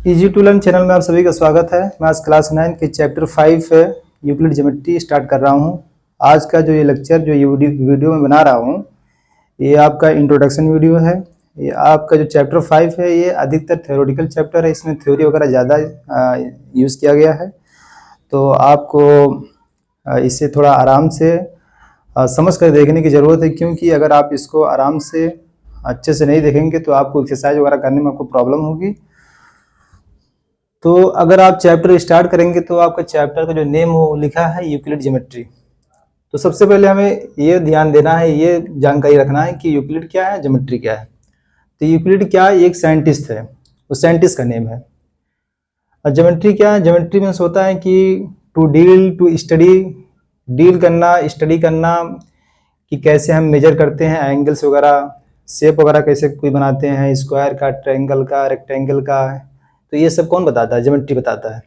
Easy to learn channel में आप सभी का स्वागत है। मैं आज क्लास 9 के चैप्टर 5 यूक्लिड ज्योमेट्री स्टार्ट कर रहा हूं। आज का जो ये लेक्चर जो ये वीडियो में बना रहा हूं, ये आपका इंट्रोडक्शन वीडियो है। ये आपका जो चैप्टर 5 है ये अधिकतर थ्योरेटिकल चैप्टर है, इसमें थ्योरी वगैरह ज़्यादा यूज़ किया गया है। तो आपको इसे थोड़ा आराम से समझ कर देखने की ज़रूरत है, क्योंकि अगर आप इसको आराम से अच्छे से नहीं देखेंगे तो आपको एक्सरसाइज वगैरह करने में आपको प्रॉब्लम होगी। तो अगर आप चैप्टर स्टार्ट करेंगे तो आपका चैप्टर का जो नेम हो लिखा है यूक्लिड ज्योमेट्री। तो सबसे पहले हमें ये ध्यान देना है, ये जानकारी रखना है कि यूक्लिड क्या है, ज्योमेट्री क्या है। तो यूक्लिड क्या है, एक साइंटिस्ट है, उस साइंटिस्ट का नेम है। और ज्योमेट्री क्या है, ज्योमेट्री मीन्स होता है कि to deal, to study, deal करना, स्टडी करना कि कैसे हम मेजर करते हैं एंगल्स वगैरह, शेप वगैरह कैसे कोई बनाते हैं, स्क्वायर का, ट्रायंगल का, रेक्टेंगल का। तो ये सब कौन बताता है, ज्योमेट्री बताता है।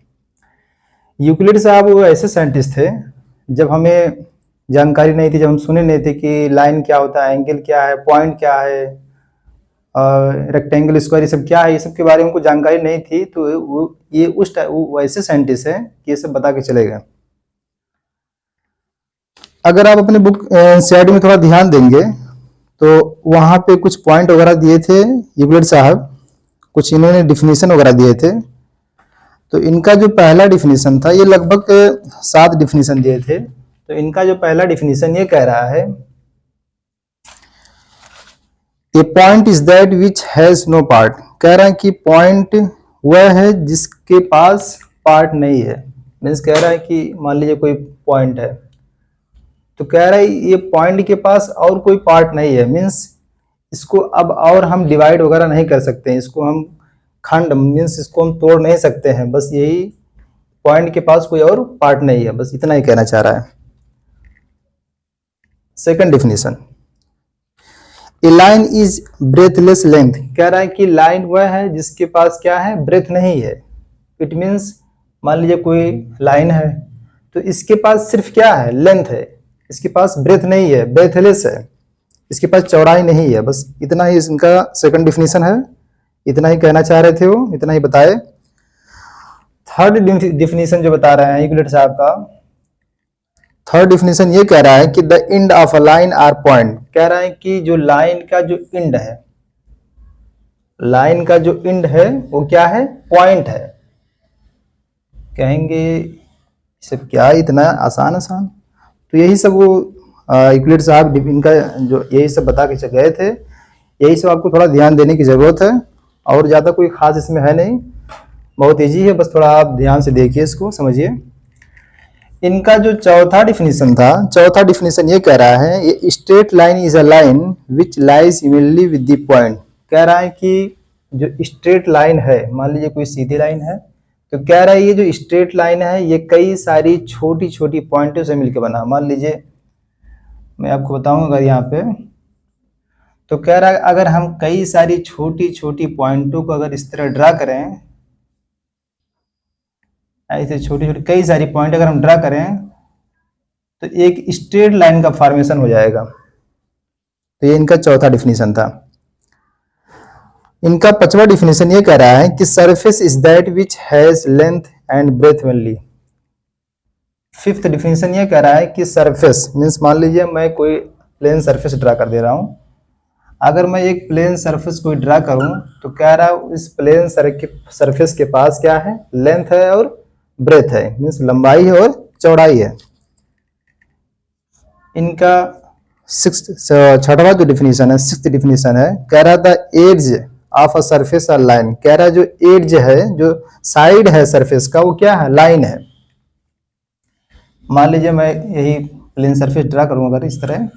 यूक्लिड साहब वो ऐसे साइंटिस्ट थे जब हमें जानकारी नहीं थी, जब हम सुने नहीं थे कि लाइन क्या होता है, एंगल क्या है, पॉइंट क्या है, रेक्टेंगल, स्क्वायर, ये सब क्या है, ये सब के बारे में उनको जानकारी नहीं थी। तो वो ऐसे साइंटिस्ट हैं कि ये सब बता के चले गए। अगर आप अपने बुक एनसीईआरटी में थोड़ा ध्यान देंगे तो वहाँ पे कुछ पॉइंट वगैरह दिए थे यूक्लिड साहब, कुछ इन्होंने डिफिनीशन वगैरह दिए थे। तो इनका जो पहला डिफिनीशन था, ये लगभग 7 डिफिनीशन दिए थे। तो इनका जो पहला डिफिनीशन ये कह रहा है, a point is that which has no part. कह रहा है कि पॉइंट वह है जिसके पास पार्ट नहीं है। मीन्स कह रहा है कि मान लीजिए कोई पॉइंट है, तो कह रहा है ये पॉइंट के पास और कोई पार्ट नहीं है। मीन्स इसको अब और हम डिवाइड वगैरह नहीं कर सकते हैं, इसको हम खंड, मीन्स इसको हम तोड़ नहीं सकते हैं। बस यही पॉइंट के पास कोई और पार्ट नहीं है, बस इतना ही कहना चाह रहा है। Second definition, A line is breathless length. कह रहा है कि लाइन वह है जिसके पास क्या है, ब्रेथ नहीं है। इट मीन्स मान लीजिए कोई लाइन है तो इसके पास सिर्फ क्या है, लेंथ है, इसके पास ब्रेथ नहीं है, ब्रेथलेस है, इसके पास चौड़ाई नहीं है। बस इतना ही इनका सेकंड डिफिनीशन है, इतना ही कहना चाह रहे थे वो, इतना ही बताए। थर्ड डिफिनीशन जो बता रहे हैं यूक्लिड साहब का, थर्ड डिफिनीशन ये कह रहा है कि the end of a line are point. कह रहा है कि जो लाइन का जो एंड है, लाइन का जो एंड है वो क्या है, पॉइंट है। कहेंगे सब क्या इतना आसान आसान, तो यही सब वो यूक्लिड साहब इनका जो यही सब बता के गए थे। यही सब आपको थोड़ा ध्यान देने की जरूरत है, और ज़्यादा कोई खास इसमें है नहीं, बहुत ईजी है, बस थोड़ा आप ध्यान से देखिए, इसको समझिए। इनका जो चौथा डिफिनीशन था, चौथा डिफिनीशन ये कह रहा है, ये straight line is a line which lies evenly with the point. कह रहा है कि जो स्ट्रेट लाइन है, मान लीजिए कोई सीधी लाइन है, तो कह रहा है ये जो स्ट्रेट लाइन है ये कई सारी छोटी छोटी पॉइंटों से मिलकर बना। मान लीजिए मैं आपको बताऊंगा यहाँ पे, तो कह रहा है अगर हम कई सारी छोटी छोटी पॉइंटों को अगर इस तरह ड्रा करें, ऐसे छोटी छोटी कई सारी पॉइंट अगर हम ड्रा करें तो एक स्ट्रेट लाइन का फॉर्मेशन हो जाएगा। तो ये इनका चौथा डिफिनीशन था। इनका पांचवा डिफिनीशन ये कह रहा है कि surface is that which has length and breadth only. Fifth definition ये कह रहा है कि सरफेस मीन्स मान लीजिए मैं कोई प्लेन सरफेस ड्रा कर दे रहा हूं। अगर मैं एक प्लेन सरफेस कोई ड्रा करूं तो कह रहा है इस प्लेन सरफेस के पास क्या है, लेंथ है और ब्रेथ है, मीन्स लंबाई है और चौड़ाई है। इनका छठवां जो डिफिनीशन है, सिक्स्थ डिफिनीशन है, कह रहा था एज ऑफ अ सरफेस और लाइन। कह रहा है जो एज है, जो साइड है सरफेस का, वो क्या है, लाइन है। मान लीजिए मैं यही प्लेन सरफेस ड्रा करूंगा अगर इस तरह,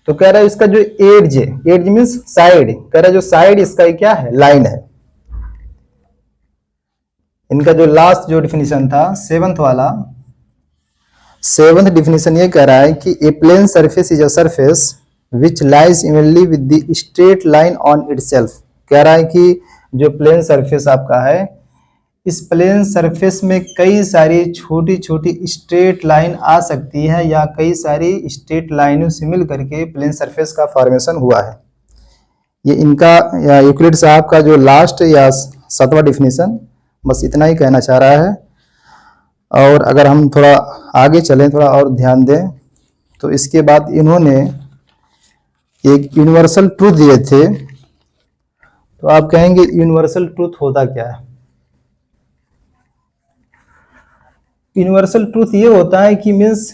तो कह रहा है इसका जो एज है, एज मीन्स साइड, कह रहा है जो साइड इसका क्या है, लाइन है। इनका जो लास्ट जो डिफिनीशन था, सेवंथ वाला, सेवंथ डिफिनीशन ये कह रहा है कि a plane surface is a surface which lies evenly with the straight line on itself. कह रहा है कि जो प्लेन सरफेस आपका है, इस प्लेन सरफेस में कई सारी छोटी छोटी स्ट्रेट लाइन आ सकती है, या कई सारी स्ट्रेट लाइनों से मिल करके प्लेन सरफेस का फॉर्मेशन हुआ है। ये इनका यूक्लिड साहब का जो लास्ट या 7वां डिफिनीशन बस इतना ही कहना चाह रहा है। और अगर हम थोड़ा आगे चलें, थोड़ा और ध्यान दें, तो इसके बाद इन्होंने एक यूनिवर्सल ट्रूथ दिए थे। तो आप कहेंगे यूनिवर्सल ट्रूथ होता क्या है? यूनिवर्सल ट्रूथ ये होता है कि मीन्स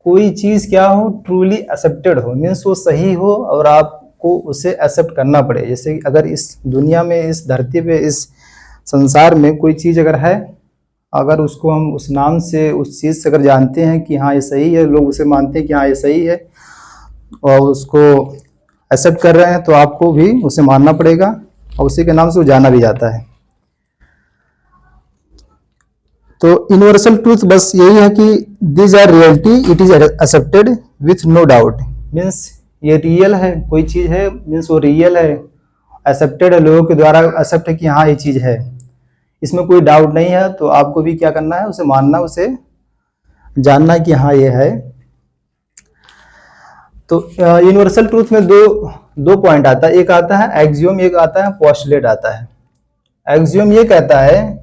कोई चीज क्या हो, ट्रूली एक्सेप्टेड हो, मीन्स वो सही हो और आपको उसे एक्सेप्ट करना पड़े। जैसे अगर इस दुनिया में, इस धरती पे, इस संसार में कोई चीज अगर है, अगर उसको हम उस नाम से, उस चीज से अगर जानते हैं कि हाँ ये सही है, लोग उसे मानते हैं कि हाँ ये सही है और उसको एक्सेप्ट कर रहे हैं, तो आपको भी उसे मानना पड़ेगा और उसी के नाम से वो जाना भी जाता है। तो यूनिवर्सल ट्रूथ बस यही है कि this are reality, it is accepted with no doubt. Means ये रियल है, कोई चीज है, मीन्स वो रियल है, एक्सेप्टेड है, लोगों के द्वारा एक्सेप्ट है कि हाँ ये चीज है, इसमें कोई डाउट नहीं है। तो आपको भी क्या करना है, उसे मानना, उसे जानना कि हाँ ये है। तो यूनिवर्सल ट्रूथ में दो पॉइंट आता है, एक आता है एक्सियोम, एक आता है पोस्टुलेट आता है। एक्सियोम ये कहता है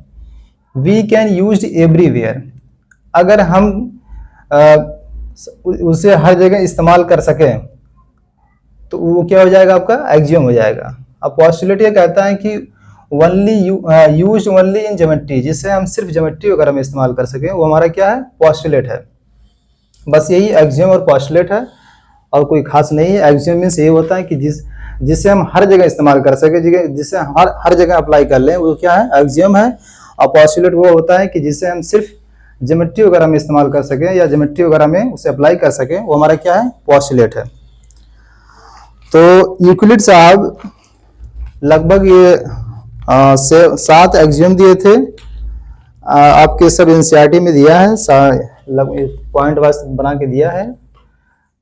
वी कैन यूज एवरीवेयर, अगर हम उसे हर जगह इस्तेमाल कर सकें तो वो क्या हो जाएगा, आपका एक्सियोम हो जाएगा। अब पोस्टुलेट ये कहता है कि only use only in geometry, जिससे हम सिर्फ ज्योमेट्री वगैरह में इस्तेमाल कर सकें, वो हमारा क्या है, पोस्टुलेट है। बस यही एक्सियोम और पोस्टुलेट है और कोई खास नहीं है। एक्सियोम मीन्स ये होता है कि जिससे हम हर जगह इस्तेमाल कर सके, जिससे हर जगह अप्लाई कर लें, वो क्या है, एक्सियोम है। और पोस्टुलेट वो होता है कि जिससे हम सिर्फ ज्योमेट्री वगैरह में इस्तेमाल कर सकें या ज्योमेट्री वगैरह में उसे अप्लाई कर सकें, वो हमारा क्या है, पोस्टुलेट है। तो यूक्लिड साहब लगभग ये 7 एक्सियोम दिए थे, आपके सब एनसीईआरटी में दिया है, पॉइंट वाइज बना के दिया है।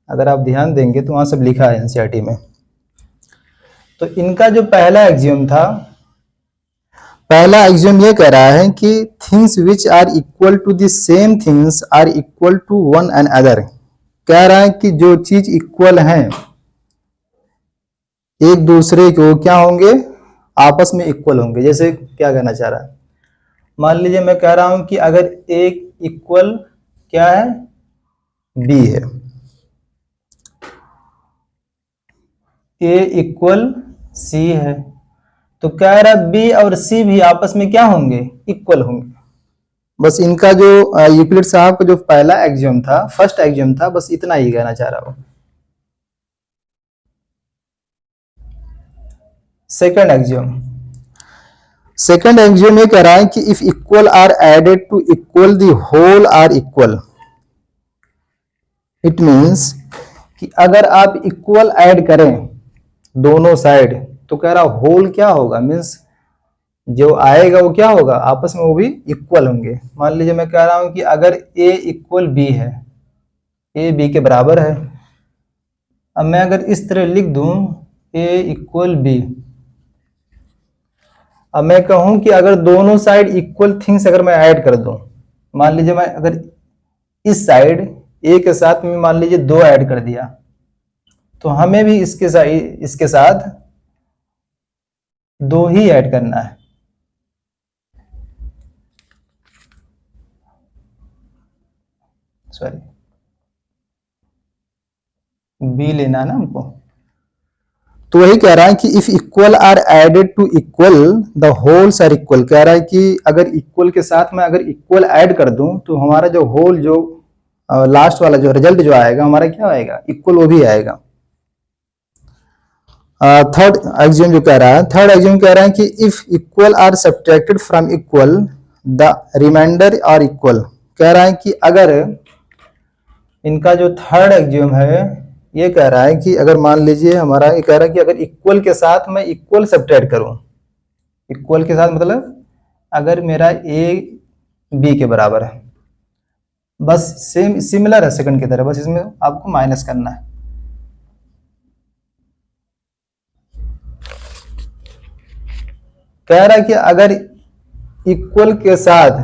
अगर आप ध्यान देंगे तो वहां सब लिखा है एनसीईआरटी में। तो इनका जो पहला एक्सियोम था, पहला एक्सियोम ये कह रहा है कि things which are equal to the same things are equal to one and other. कह रहा है कि जो चीज इक्वल हैं एक दूसरे को, क्या होंगे, आपस में इक्वल होंगे। जैसे क्या कहना चाह रहा है, मान लीजिए मैं कह रहा हूं कि अगर एक इक्वल क्या है, बी है, ए इक्वल सी है, तो कह रहा बी और सी भी आपस में क्या होंगे, इक्वल होंगे। बस इनका जो यूक्लिड साहब का जो पहला एक्सियोम था, फर्स्ट एक्सियोम था, बस इतना ही कहना चाह रहा हूं। सेकंड एक्सियोम ये कह रहा है कि if equal are added to equal the whole are equal. It means कि अगर आप इक्वल ऐड करें दोनों साइड, तो कह रहा होल क्या होगा, मीन्स जो आएगा वो क्या होगा, आपस में वो भी इक्वल होंगे। मान लीजिए मैं कह रहा हूं कि अगर a इक्वल बी है, a b के बराबर है। अब मैं अगर इस तरह लिख दूं a इक्वल b, अब मैं कहूं कि अगर दोनों साइड इक्वल थिंग्स अगर मैं ऐड कर दूं, मान लीजिए मैं अगर इस साइड a के साथ में मान लीजिए 2 ऐड कर दिया, तो हमें भी इसके साथ 2 ही ऐड करना है। सॉरी, बी लेना है ना हमको। तो वही कह रहा है कि if equal are added to equal the wholes are equal. कह रहा है कि अगर इक्वल के साथ में अगर इक्वल ऐड कर दूं तो हमारा जो होल, जो लास्ट वाला जो रिजल्ट जो आएगा हमारा क्या आएगा, इक्वल वो भी आएगा। थर्ड एक्सियोम जो कह रहा है, थर्ड एक्सियोम कह रहा है कि if equal are subtracted from equal the remainder are equal. कह रहा है कि अगर इनका जो थर्ड एक्सियोम है ये कह रहा है कि अगर मान लीजिए हमारा ये कह रहा है कि अगर इक्वल के साथ मैं इक्वल सब्ट्रैक्ट करूं, इक्वल के साथ मतलब अगर मेरा a b के बराबर है, बस सेम सिमिलर है सेकंड की तरह, बस इसमें आपको माइनस करना है। कह रहा है कि अगर इक्वल के साथ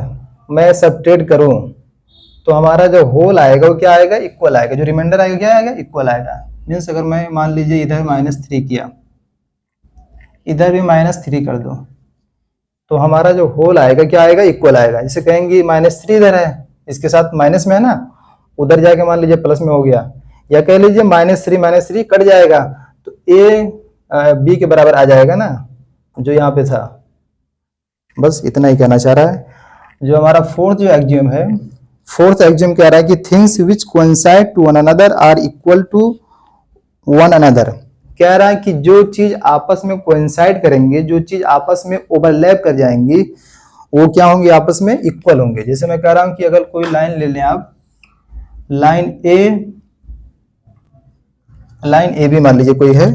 मैं सब्ट्रैक्ट करूं तो हमारा जो होल आएगा वो क्या आएगा, इक्वल आएगा। जो रिमाइंडर आएगा क्या आएगा, इक्वल आएगा। मीन्स अगर मैं मान लीजिए इधर -3 किया, इधर भी -3 कर दो, तो हमारा जो होल आएगा क्या आएगा, इक्वल आएगा। जैसे कहेंगे -3 इधर है, इसके साथ माइनस में है ना, उधर जाके मान लीजिए प्लस में हो गया, या कह लीजिए -3 कट जाएगा तो a b के बराबर आ जाएगा ना, जो यहाँ पे था। बस इतना ही कहना चाह रहा है। जो हमारा फोर्थ जो एक्सियम है, फोर्थ एक्सियम कह रहा है कि things which coincide to one another are equal to one another. कह रहा है कि जो चीज आपस में कोइंसाइड करेंगे, जो चीज आपस में ओवरलैप कर जाएंगी, वो क्या होंगे, आपस में इक्वल होंगे। जैसे मैं कह रहा हूं कि अगर कोई लाइन ले लें आप, लाइन ए बी मान लीजिए कोई है,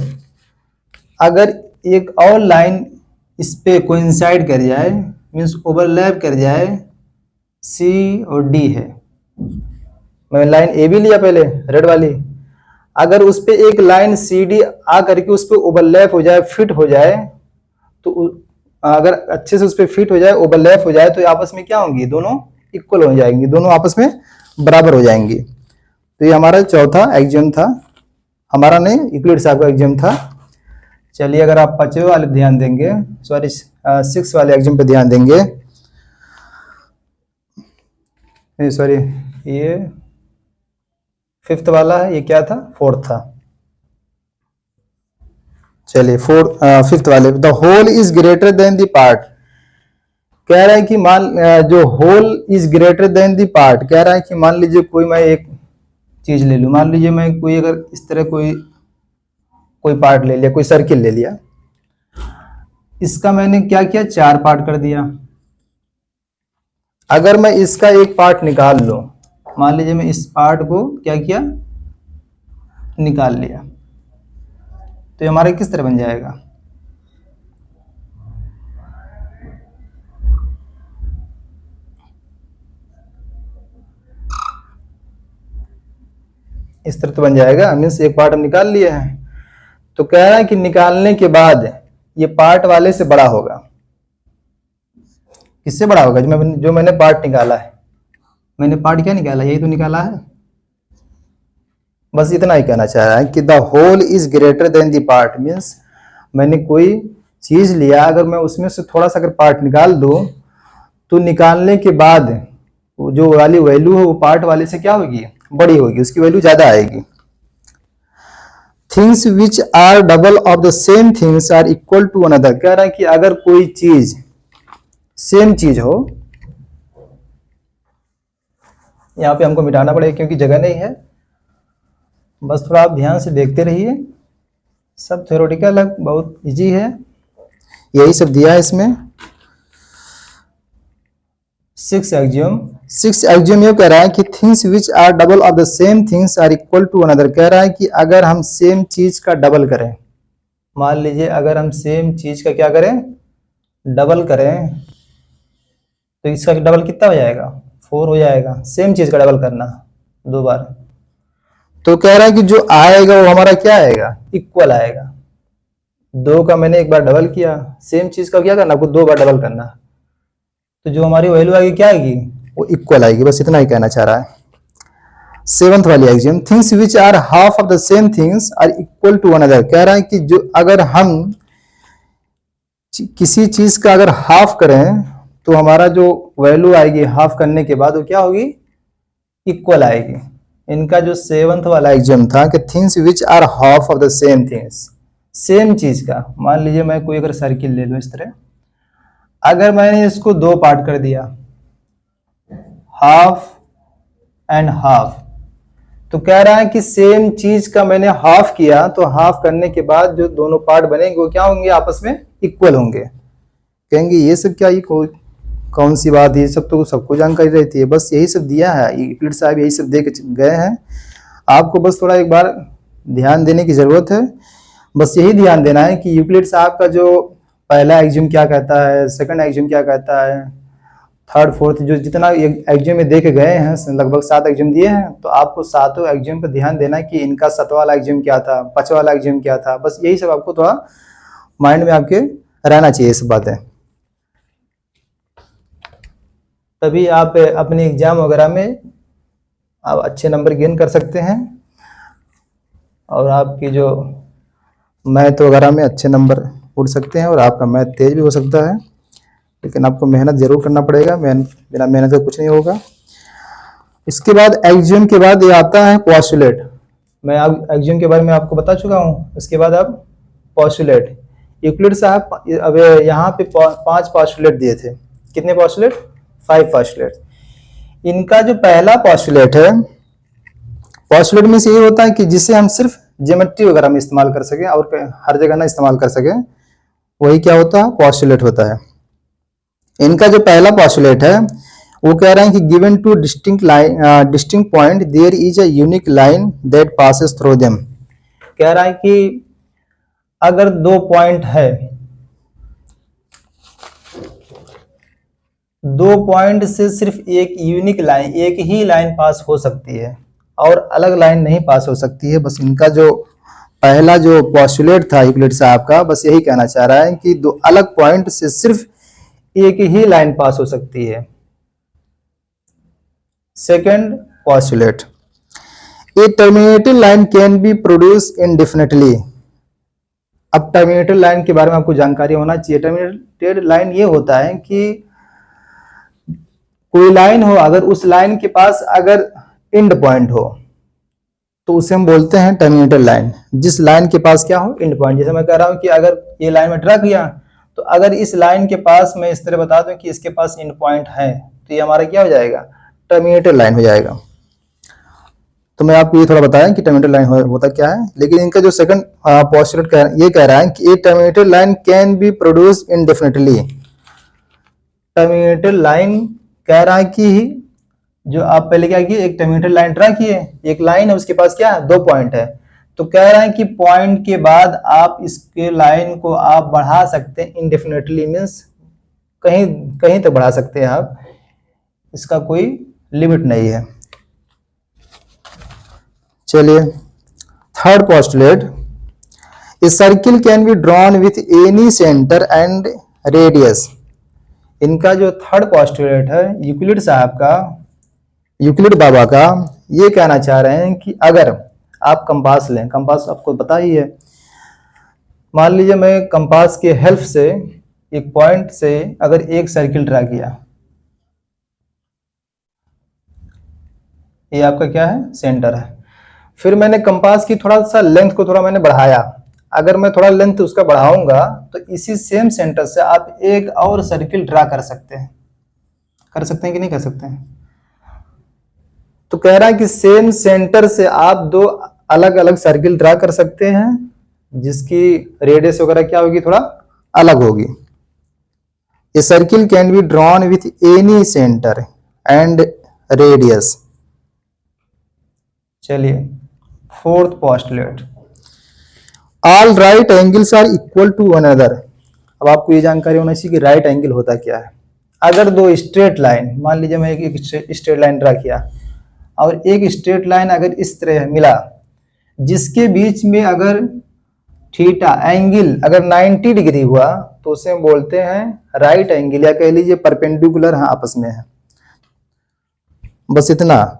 अगर एक और लाइन इस पे कोइंसाइड कर जाए, मीन्स ओवरलैप कर जाए, सी और डी है, मैं लाइन ए बी लिया पहले रेड वाली, अगर उस पे एक लाइन सी डी आ करके उस पे ओवरलैप हो जाए, फिट हो जाए, तो अगर अच्छे से उस पे फिट हो जाए, ओवरलैप हो जाए, तो आपस में क्या होंगी, दोनों इक्वल हो जाएंगी, दोनों आपस में बराबर हो जाएंगी। तो ये हमारा चौथा एक्सियम था, हमारा नहीं, यूक्लिड साहब का एक्सियम था। चलिए अगर आप 5वें वाले ध्यान देंगे, सॉरी 6 वाले एक्सियम पे ध्यान देंगे, सॉरी ये 5th वाला है, ये क्या था, 4th था। चलिए 5th वाले, the whole is greater than the part. कह रहा है कि जो whole is greater than the part, कह रहा है कि मान लीजिए कोई मैं एक चीज ले लूं, मान लीजिए मैं कोई अगर इस तरह कोई पार्ट ले लिया, कोई सर्किल ले लिया, इसका मैंने क्या किया, 4 पार्ट कर दिया। अगर मैं इसका एक पार्ट निकाल लूं, मान लीजिए मैं इस पार्ट को क्या किया, निकाल लिया, तो ये हमारा किस तरह बन जाएगा, इस तरह तो बन जाएगा, मीन्स एक पार्ट हम निकाल लिए हैं। तो कह रहा है कि निकालने के बाद ये पार्ट वाले से बड़ा होगा। किससे बड़ा होगा, जो मैंने पार्ट निकाला है, मैंने पार्ट क्या निकाला, यही तो निकाला है। बस इतना ही कहना चाह रहा है कि the whole is greater than the part, means मैंने कोई चीज लिया, अगर मैं उसमें से थोड़ा सा अगर पार्ट निकाल दूं, तो निकालने के बाद जो वाली वैल्यू है वो पार्ट वाले से क्या होगी, बड़ी होगी, उसकी वैल्यू ज्यादा आएगी। Things which are double of the same things are equal to another. कह रहा है कि अगर कोई चीज सेम चीज हो, यहां पे हमको मिटाना पड़ेगा क्योंकि जगह नहीं है, बस थोड़ा आप ध्यान से देखते रहिए, सब थ्योरेटिकल है, बहुत इजी है, यही सब दिया है इसमें। 6th एक्सियम ये कह रहा है कि things which are double of the same things are equal to another. कह रहा है कि अगर हम सेम चीज का डबल करें, मान लीजिए अगर हम सेम चीज का क्या करें, डबल करें, तो इसका डबल कितना हो जाएगा, 4 हो जाएगा। सेम चीज का डबल करना 2 बार, तो कह रहा है कि जो आएगा वो हमारा क्या आएगा, इक्वल आएगा। 2 का मैंने एक बार डबल किया, सेम चीज का क्या करना, कुछ 2 बार डबल करना, तो जो हमारी वैल्यू आएगी क्या आएगी, वो इक्वल आएगी। बस इतना ही कहना चाह रहा है। 7th वाली axiom, things which are half of the same things are equal to one other. कह रहा है कि जो अगर हम किसी चीज का अगर हाफ करें, तो हमारा जो वैल्यू आएगी हाफ करने के बाद वो क्या होगी, इक्वल आएगी। इनका जो 7th वाला एक्सियम था कि things which are half of the same things, same चीज का, मान लीजिए मैं कोई अगर सर्किल ले लूं इस तरह, अगर मैंने इसको 2 पार्ट कर दिया, हाफ एंड हाफ, तो कह रहा है कि सेम चीज का मैंने हाफ किया, तो हाफ करने के बाद जो दोनों पार्ट बनेंगे वो क्या होंगे, आपस में इक्वल होंगे। कहेंगे ये सब क्या, ये कौन सी बात, ये सब तो सबको जानकारी रहती है, बस यही सब दिया है, यूक्लिड साहब यही सब दे के गए हैं। आपको बस थोड़ा एक बार ध्यान देने की जरूरत है, बस यही ध्यान देना है कि यूक्लिड साहब का जो पहला एक्सियम क्या कहता है, सेकंड एक्सियम क्या कहता है, थर्ड फोर्थ जो जितना एक्सियम में देखे गए हैं, लगभग 7 एक्सियम दिए हैं, तो आपको 7 एक्सियम पर ध्यान देना है कि इनका 7वां वाला एक्सियम क्या था, 5वां वाला एक्सियम क्या था। बस यही सब आपको थोड़ा माइंड में आपके रहना चाहिए, ये सब बातें, तभी आप अपने एग्जाम वगैरह में आप अच्छे नंबर गेन कर सकते हैं, और आपकी जो मैथ वगैरह में अच्छे नंबर उड़ सकते हैं, और आपका मैथ तेज भी हो सकता है। लेकिन आपको मेहनत जरूर करना पड़ेगा, बिना मेहनत का कुछ नहीं होगा। इसके बाद एक्सियम के बाद ये आता है पोस्टुलेट। मैं अब एक्सियम के बारे में आपको बता चुका हूँ। इसके बाद अब पोस्टुलेट। यूक्लिड साहब अब यहाँ पे 5 पोस्टुलेट दिए थे। कितने पोस्टुलेट? 5 पोस्टुलेट। इनका जो पहला पोस्टुलेट है, पोस्टुलेट में से ये होता है कि जिसे हम सिर्फ ज्योमेट्री वगैरह में इस्तेमाल कर सकें और हर जगह ना इस्तेमाल कर सकें, वही क्या होता है? पोस्टुलेट होता है। इनका जो पहला पोस्टुलेट है वो कह रहे हैं कि given two distinct point there is a unique line that passes through them. कह रहा है कि अगर 2 पॉइंट है, 2 पॉइंट से सिर्फ एक यूनिक लाइन, एक ही लाइन पास हो सकती है और अलग लाइन नहीं पास हो सकती है। बस इनका जो पहला जो पोस्टुलेट था यूक्लिड साहब का, बस यही कहना चाह रहा है कि 2 अलग पॉइंट से सिर्फ एक ही लाइन पास हो सकती है। Second postulate, A terminated line can be produce इंडेफिनिटली। अब टर्मिनेटेड लाइन के बारे में आपको जानकारी होना चाहिए। टर्मिनेटेड लाइन ये होता है कि कोई लाइन हो, अगर उस लाइन के पास अगर एंड पॉइंट हो तो उसे हम बोलते हैं टर्मिनेटेड लाइन। जिस लाइन के पास क्या हो? And point. जैसे मैं कह रहा हूं कि अगर ये लाइन में ड्रा किया तो अगर इस लाइन के पास मैं इस तरह बता दूं कि इसके पास एंड पॉइंट है तो ये हमारा क्या हो जाएगा? टर्मिनेटेड लाइन हो जाएगा। तो मैं आपको ये थोड़ा बताया कि टर्मिनेटेड लाइन होता क्या है। लेकिन इनका जो सेकंड पोस्टुलेट ये कह रहा है कि a terminated line can be produce indefinitely. Terminated line कह रहा है कि जो आप पहले क्या किए, एक टर्मिनेटेड लाइन ड्रा किए, एक लाइन है उसके पास क्या है? 2 पॉइंट है। तो कह रहा है कि पॉइंट के बाद आप इसके लाइन को आप बढ़ा सकते हैं इंडेफिनिटली, मीन्स कहीं कहीं तक बढ़ा सकते हैं आप, इसका कोई लिमिट नहीं है। चलिए third postulate, A circle can be drawn with any centre and radius. इनका जो थर्ड पोस्टुलेट है यूक्लिड साहब का, यूक्लिड बाबा का, ये कहना चाह रहे हैं कि अगर आप कंपास लें, कंपास आपको पता ही है, मान लीजिए मैं कंपास के हेल्प से एक पॉइंट से अगर एक सर्किल ड्रा किया, ये आपका क्या है? सेंटर है। फिर मैंने कंपास की थोड़ा सा लेंथ को थोड़ा मैंने बढ़ाया। अगर मैं थोड़ा लेंथ उसका बढ़ाऊंगा तो इसी सेम सेंटर से आप एक और सर्किल ड्रा कर सकते हैं। कर सकते हैं कि नहीं कर सकते हैं? तो कह रहा है कि सेम सेंटर से आप 2 अलग अलग सर्किल ड्रा कर सकते हैं जिसकी रेडियस वगैरह क्या होगी? थोड़ा अलग होगी। A circle can be drawn with any centre and radius. चलिए fourth postulate, all right angles are equal to one another. अब आपको ये जानकारी होना चाहिए कि राइट एंगल होता क्या है। अगर 2 स्ट्रेट लाइन, मान लीजिए मैं एक स्ट्रेट लाइन ड्रा किया और एक स्ट्रेट लाइन अगर इस तरह मिला, जिसके बीच में अगर थीटा एंगल अगर 90 डिग्री हुआ तो उसे हम बोलते हैं राइट एंगल, या कह लीजिए परपेंडिकुलर आपस में है। बस इतना।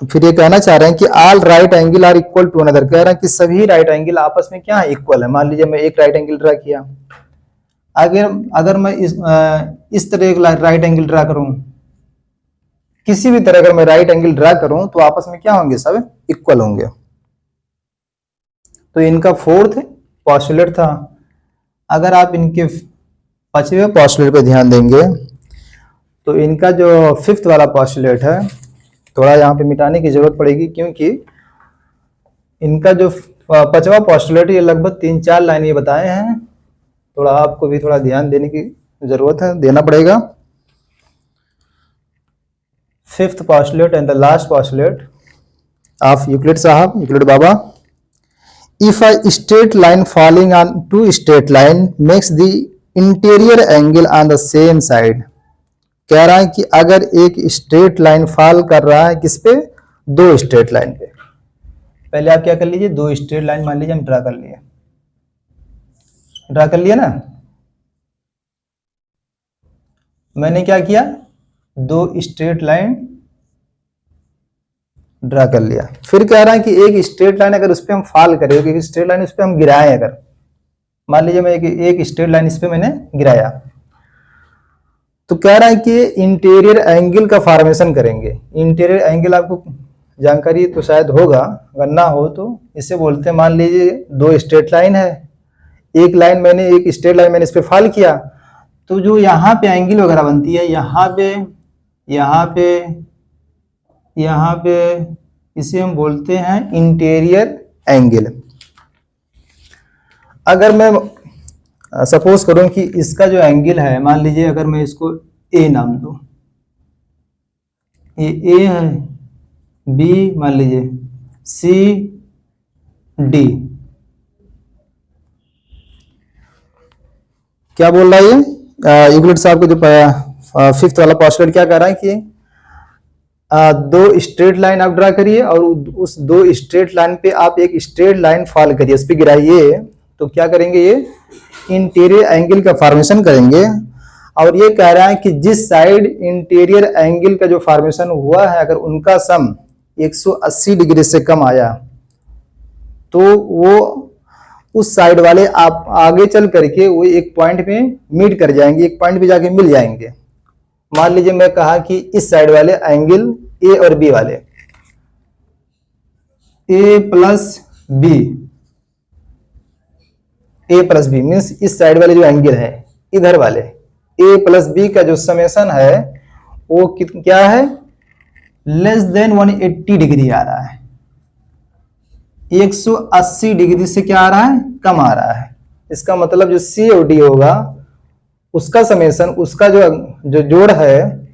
फिर ये कहना चाह रहे हैं कि all right angle are equal to another. कह रहे हैं कि सभी राइट एंगल आपस में क्या है? इक्वल है। मान लीजिए मैं एक राइट एंगल ड्रा किया, अगर मैं इस तरह एक राइट एंगल ड्रा करूं, किसी भी तरह अगर मैं राइट एंगल ड्रा करूं तो आपस में क्या होंगे? सब इक्वल होंगे। तो इनका फोर्थ पोस्टुलेट था। अगर आप इनके 5वें पोस्टुलेट पे ध्यान देंगे तो इनका जो 5th वाला पोस्टुलेट है, थोड़ा यहाँ पे मिटाने की जरूरत पड़ेगी क्योंकि इनका जो 5वां पोस्टुलेट ये लगभग 3-4 लाइन ये बताए हैं। थोड़ा आपको भी थोड़ा ध्यान देने की जरूरत है, देना पड़ेगा। 5th postulate and the last postulate of Euclid साहब, यूक्लिड बाबा, if a straight line falling on two straight line makes the interior angle on the same side. कह रहा है कि अगर एक स्ट्रेट लाइन फॉल कर रहा है किस पे? 2 स्ट्रेट लाइन पे। पहले आप क्या कर लीजिए, 2 स्ट्रेट लाइन मान लीजिए हम ड्रा कर लिए, ड्रा कर लिया ना। मैंने क्या किया? 2 स्ट्रेट लाइन ड्रा कर लिया। फिर कह रहा है कि एक स्ट्रेट लाइन अगर उस पर हम फॉल करें, एक स्ट्रेट लाइन उस पर हम गिराएं, अगर मान लीजिए मैं एक स्ट्रेट लाइन इस पे मैंने गिराया तो कह रहा है कि इंटीरियर एंगल का फॉर्मेशन करेंगे। इंटीरियर एंगल आपको जानकारी तो शायद होगा, अगर ना हो तो इसे बोलते हैं, मान लीजिए दो स्ट्रेट लाइन है, एक स्ट्रेट लाइन मैंने इस पे फॉल किया, तो जो यहाँ पे एंगल वगैरह बनती है, यहाँ पे इसे हम बोलते हैं इंटीरियर एंगल। अगर मैं सपोज करूं कि इसका जो एंगल है, मान लीजिए अगर मैं इसको ए नाम दूं, ये ए है, बी मान लीजिए, सी डी, क्या बोल रहा है ये यूक्लिड साहब को जो फिफ्थ वाला पोस्टुलेट क्या कह रहा है कि दो स्ट्रेट लाइन आप ड्रा करिए और उस दो स्ट्रेट लाइन पे आप एक स्ट्रेट लाइन फॉल करिए, इस पे गिराइए, तो क्या करेंगे, ये इंटीरियर एंगल का फॉर्मेशन करेंगे। और ये कह रहा है कि जिस साइड इंटीरियर एंगल का जो फॉर्मेशन हुआ है, अगर उनका सम 180 डिग्री से कम आया तो वो उस साइड वाले आप आगे चल करके वो एक पॉइंट पे मीट कर जाएंगे, एक पॉइंट पे जाके मिल जाएंगे। मान लीजिए मैं कहा कि इस साइड वाले एंगल ए और बी वाले, ए प्लस बी मीन्स इस साइड वाले जो एंगल है, इधर वाले ए प्लस बी का जो समेशन है वो क्या है, लेस देन 180 डिग्री आ रहा है, 180 डिग्री से क्या आ रहा है, कम आ रहा है। इसका मतलब जो सी और डी होगा उसका समेशन, उसका जो जोड़ है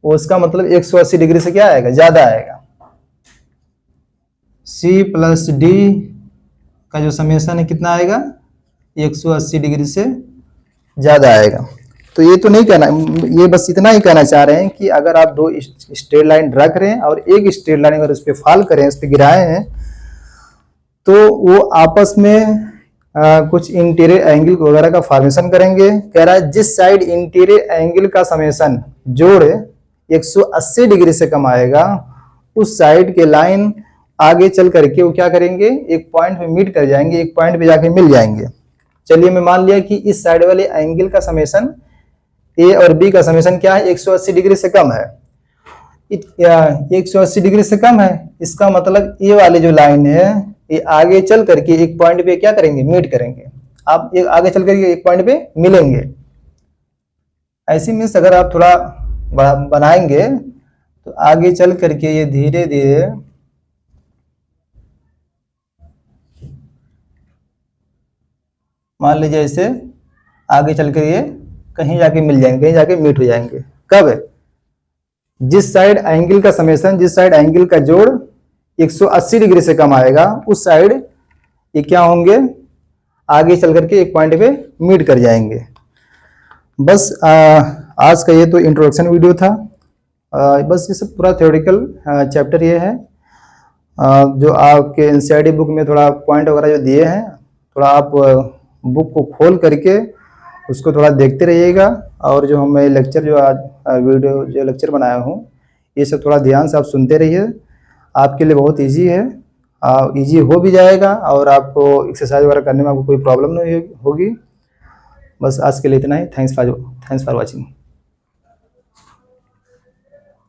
वो उसका मतलब 180 डिग्री से क्या आएगा, ज्यादा आएगा। सी प्लस डी का जो समेशन है कितना आएगा, 180 डिग्री से ज्यादा आएगा। तो ये तो नहीं कहना, ये बस इतना ही कहना चाह रहे हैं कि अगर आप दो स्ट्रेट लाइन ड्रा करें और एक स्ट्रेट लाइन अगर उस पर फॉल करें, उस पर गिराए हैं, तो वो आपस में कुछ इंटीरियर एंगल वगैरह का फॉर्मेशन करेंगे। कह रहा है जिस साइड इंटीरियर एंगल का समेशन जोड़ 180 डिग्री से कम आएगा, उस साइड के लाइन आगे चल करके वो क्या करेंगे, एक पॉइंट पे मीट कर जाएंगे, एक पॉइंट पे जाके मिल जाएंगे। चलिए मैं मान लिया कि इस साइड वाले एंगल का समेशन ए और बी का समेशन क्या है, 180 डिग्री से कम है। 180 डिग्री से कम है, इसका मतलब ए वाले जो लाइन है ये आगे चल करके एक पॉइंट पे क्या करेंगे, मीट करेंगे। आप एक आगे चल करके एक पॉइंट पे मिलेंगे। ऐसी मीन्स अगर आप थोड़ा बनाएंगे तो आगे चल करके ये धीरे धीरे मान लीजिए ऐसे आगे चल कर ये कहीं जाके मिल जाएंगे, कहीं जाके मीट हो जाएंगे। कब, जिस साइड एंगल का समेशन, जिस साइड एंगल का जोड़ 180 डिग्री से कम आएगा, उस साइड ये क्या होंगे, आगे चल करके एक पॉइंट पे मीट कर जाएंगे। बस आज का ये तो इंट्रोडक्शन वीडियो था। बस ये सब पूरा थ्योरेटिकल चैप्टर ये है। जो आपके एनसीईआरटी बुक में थोड़ा पॉइंट वगैरह जो दिए हैं, थोड़ा आप बुक को खोल करके उसको थोड़ा देखते रहिएगा। और जो मैं लेक्चर जो आज वीडियो जो लेक्चर बनाया हूँ, ये सब थोड़ा ध्यान से आप सुनते रहिए। आपके लिए बहुत इजी है, इजी हो भी जाएगा और आपको एक्सरसाइज वगैरह करने में आपको कोई प्रॉब्लम नहीं होगी। बस आज के लिए इतना ही। Thanks for watching.